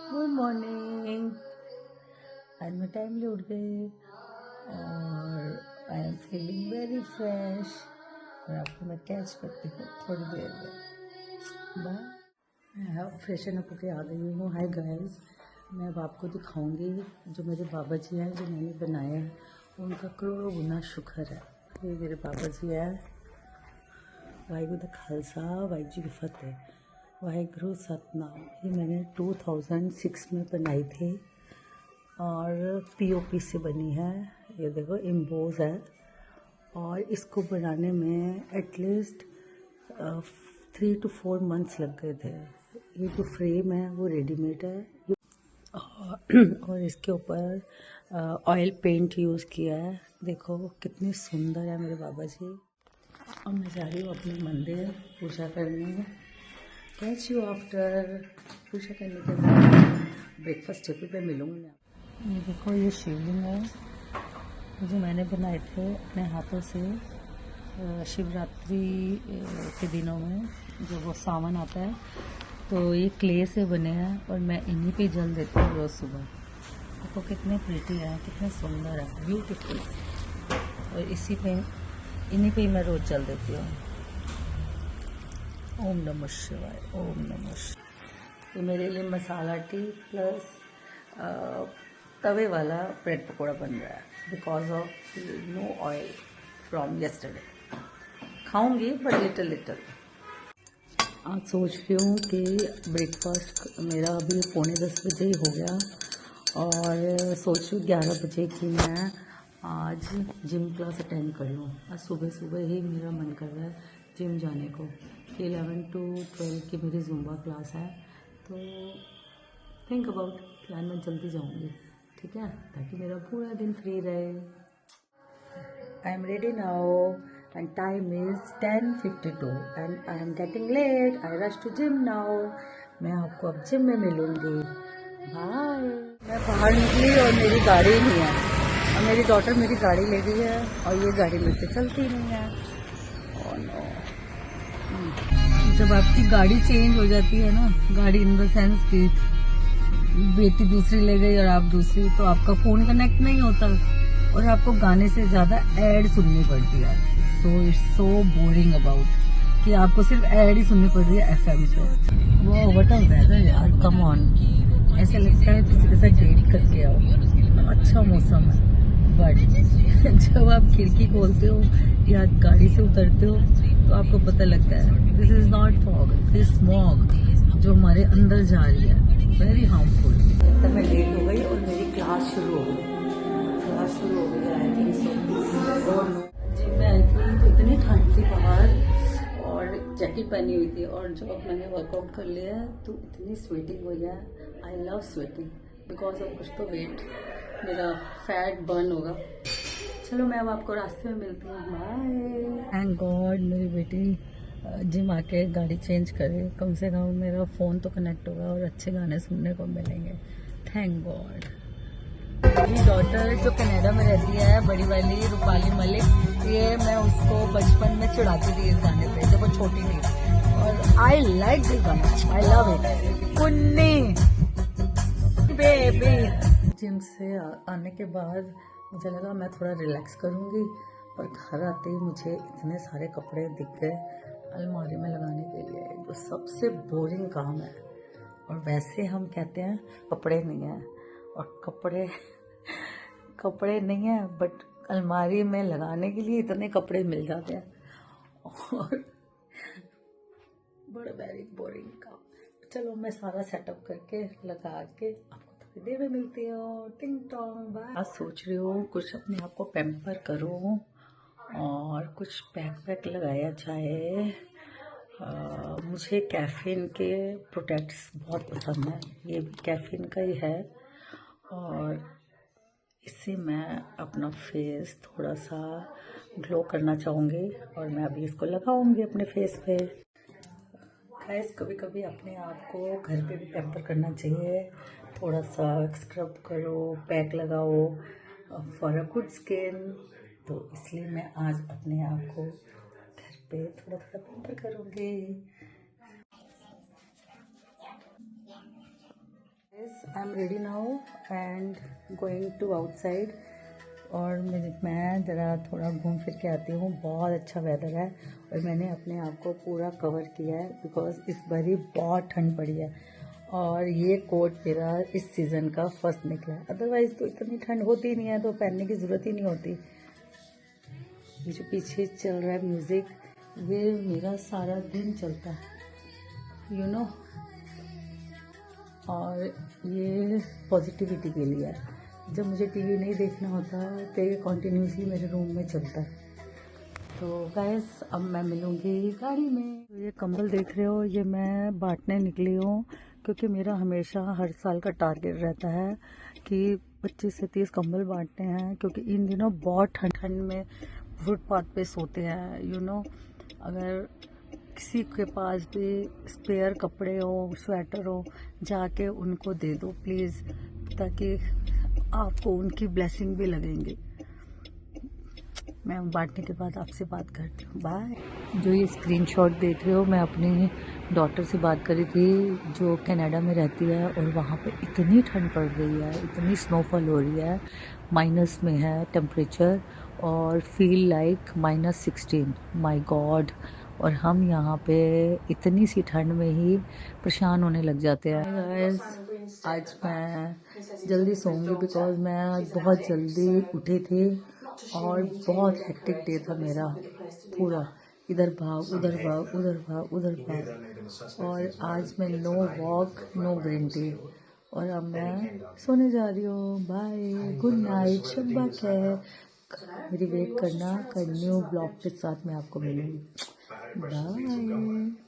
Good morning. आज मैं timely उठ गई और I am feeling very fresh. और आपको मैं कैच करती हूँ थोड़ी देर में। बाय। मैं फ्रेशन अप होके आ गई हूँ। हाय गाइस, मैं अब आपको दिखाऊंगी जो मेरे बाबा जी हैं, जो मैंने बनाया है उनका करोड़ों गुना शुक्र है। ये मेरे बाबा जी हैं। वाहिगुरू दा खालसा वाहिगुरू जी की फतेह। वाहिगुरू सतनाम। ये मैंने 2006 में बनाई थी और पीओपी से बनी है। ये देखो इम्बोज है और इसको बनाने में एटलीस्ट 3 to 4 मंथ्स लग गए थे। ये जो फ्रेम है वो रेडीमेड है और इसके ऊपर ऑयल पेंट यूज़ किया है। देखो कितनी सुंदर है मेरे बाबा जी। और मैं जा रही हूँ अपने मंदिर पूजा करने। Catch you after. पूजा करने के बाद ब्रेकफास्ट टेबल पे मिलूँगी मैं। ये देखो ये शिवलिंग है जो मैंने बनाए थे अपने हाथों से शिवरात्रि के दिनों में, जो वो सावन आता है तो ये क्ले से बने हैं और मैं इन्हीं पे जल देती हूँ रोज़ सुबह। देखो कितने प्रीटी है, कितने सुंदर है, ब्यूटीफुल। और इन्हीं पे ही मैं रोज़ जल देती हूँ। ओम नमः शिवाय, ओम नमः शिवाय। तो मेरे लिए मसाला टी प्लस तवे वाला ब्रेड पकौड़ा बन रहा है because of no oil from yesterday. खाऊंगी बट लिटिल लिटिल। आज सोच रही हूँ कि ब्रेकफास्ट मेरा अभी 9:45 ही हो गया और सोच रही हूँ 11 बजे की मैं आज जिम क्लास अटेंड कर लूँ। आज सुबह सुबह ही मेरा मन कर रहा है जिम जाने को। 11 to 12 की मेरी जुम्बा क्लास है, तो थिंक अबाउट प्लान में जल्दी जाऊँगी, ठीक है, ताकि मेरा पूरा दिन फ्री रहे। आई am ready now and time is 10:52 and I am getting late. I rush to gym now. मैं आपको अब जिम में मिलूंगी। बाय। मैं बाहर निकली और मेरी गाड़ी नहीं है और मेरी डॉटर मेरी गाड़ी ले गई है और ये गाड़ी मेरे से चलती नहीं है। oh no. जब आपकी गाड़ी चेंज हो जाती है ना, गाड़ी इन द सेंस कि बेटी दूसरी ले गई और आप दूसरी, तो आपका फोन कनेक्ट नहीं होता और आपको गाने से ज्यादा एड सुननी पड़ती है। So it's so boring about कि आपको सिर्फ एड ही सुननी पड़ रही है एफएम पे। वो व्हाट अ वेदर यार, कम ऑन। ऐसा लगता है किसी के साथ डेट करके आओ। अच्छा मौसम है बट जब आप खिड़की खोलते हो या गाड़ी से उतरते हो तो आपको पता लगता है this is not fog, this smog जो हमारे अंदर जा रही है, वेरी हार्मफुल। तब मैं लेट हो गई और मेरी क्लास शुरू हो गई। I think so. और जिम में आई थी तो इतनी ठंड थी बाहर और जैकेट पहनी हुई थी और जब मैंने वर्कआउट कर लिया तो इतनी स्वेटिंग हुई है। I love sweating because of कुछ तो वेट मेरा फैट बर्न होगा। चलो मैं अब आपको रास्ते में मिलती हूँ। बाय। थैंक गॉड मेरी बेटी जिम आके गाड़ी चेंज करे, कम से कम मेरा फ़ोन तो कनेक्ट होगा और अच्छे गाने सुनने को मिलेंगे। Thank God. मेरी डॉटर जो कनाडा में रहती है, बड़ी वाली रूपाली मलिक, ये मैं उसको बचपन में चिढ़ाती थी इस गाने पे जब वो छोटी थी और आई लाइक दिस गाना, आई लव इट। कुन्नी बेबी। जिम से आने के बाद मुझे लगा मैं थोड़ा रिलैक्स करूंगी और घर आते ही मुझे इतने सारे कपड़े दिख गए अलमारी में लगाने के लिए, जो सबसे बोरिंग काम है। और वैसे हम कहते हैं कपड़े नहीं हैं और कपड़े नहीं हैं बट अलमारी में लगाने के लिए इतने कपड़े मिल जाते हैं और बड़ा वेरी बोरिंग काम। चलो मैं सारा सेटअप करके लगा के आपको थोड़ी देर में मिलती हूँ। टिंग टोंग बाय। आज सोच रही हूँ कुछ अपने आप को पैम्पर करूँ और कुछ पैक लगाया जाए। मुझे कैफीन के प्रोडक्ट्स बहुत पसंद है, ये भी कैफीन का ही है और इससे मैं अपना फेस थोड़ा सा ग्लो करना चाहूँगी और मैं अभी इसको लगाऊंगी अपने फेस पे। गाइस कभी कभी अपने आप को घर पे भी पैम्पर करना चाहिए। थोड़ा सा स्क्रब करो, पैक लगाओ फॉर अ गुड स्किन। तो इसलिए मैं आज अपने आप को घर पे थोड़ा थोड़ा पैम्पर करूँगी। I am ready now and going to outside. और मैं ज़रा थोड़ा घूम फिर के आती हूँ। बहुत अच्छा वेदर है और मैंने अपने आप को पूरा कवर किया है बिकॉज इस बार ही बहुत ठंड पड़ी है। और ये कोट मेरा इस सीज़न का फर्स्ट निकला है, अदरवाइज़ तो इतनी ठंड होती नहीं है तो पहनने की ज़रूरत ही नहीं होती। ये जो पीछे चल रहा है म्यूज़िक, ये मेरा सारा दिन चलता है यू नो। और ये पॉजिटिविटी के लिए है। जब मुझे टीवी नहीं देखना होता तो ये कॉन्टीन्यूसली मेरे रूम में चलता है। तो गाइस अब मैं मिलूँगी गाड़ी में। ये कंबल देख रहे हो, ये मैं बांटने निकली हूँ क्योंकि मेरा हमेशा हर साल का टारगेट रहता है कि 25 से 30 कंबल बांटने हैं, क्योंकि इन दिनों बहुत ठंड में फुटपाथ पे सोते हैं यू नो। अगर किसी के पास भी स्पेयर कपड़े हो, स्वेटर हो, जाके उनको दे दो प्लीज़, ताकि आपको उनकी ब्लेसिंग भी लगेंगी। मैं बांटने के बाद आपसे बात करती हूँ, बाय। जो ये स्क्रीनशॉट देख रहे हो, मैं अपनी डॉटर से बात करी थी जो कनाडा में रहती है और वहाँ पे इतनी ठंड पड़ रही है, इतनी स्नोफॉल हो रही है, माइनस में है टेम्परेचर और फील लाइक -16, माय गॉड। और हम यहाँ पे इतनी सी ठंड में ही परेशान होने लग जाते हैं। गाइस आज मैं जल्दी सोऊंगी बिकॉज मैं आज बहुत जल्दी उठी थी और बहुत हेक्टिक डे था मेरा पूरा। इधर भाग उधर भाग उधर भाग उधर भाग, और आज मैं no walk no green tea. और अब मैं सोने जा रही हूँ। बाय, गुड नाइट, शब्बा खैर। मेरी वेट करना, कंटिन्यू ब्लॉग के साथ मैं आपको मिलूंगी। बाय।